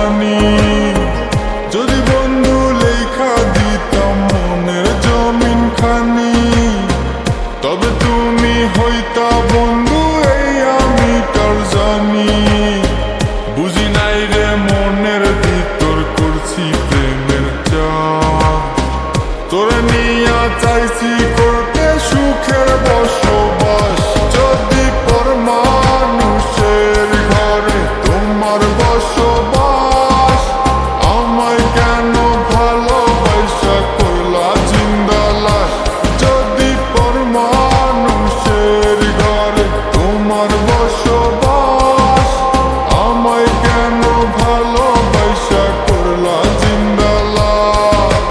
জানি। যদি বন্ধু লেখা দিতাম মনের জমিন খানি, তবে তুমি হইতা বন্ধু এই আমি তার জানি। বুঝি নাই রে মনের ভিতর করছি প্রেমের চাষ, তোরে নিয়া চাইছি করতে সুখের বসবাস। যদি পর মানুষের ঘরে তোমার বসবাস, আমায় কেন ভালোবাসা করলা জিন্দা লাশ? যদি পর মানুষের ঘরে তোমার বসবাস, আমায় কেন ভালোবাসা করলা জিন্দা লাশ?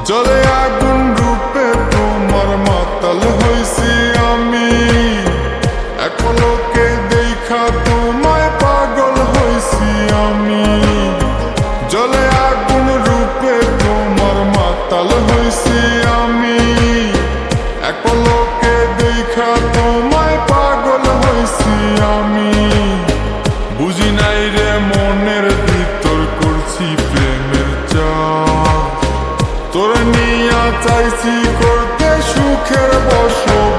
জলে আগুন রূপে তোমার মাতাল হইছি আমি, এক পলকে দেখা তোমায় পাগল হইছি আমি। জলে আগুন রূপে তোমার মাতাল হইছি আমি, এক পলকে দেখা তোমায় পাগল হইছি আমি। বুঝি নাই রে মনের ভিতর করছি প্রেমের চাষ, তোরে নিয়া চাইছি করতে সুখের বসবাস।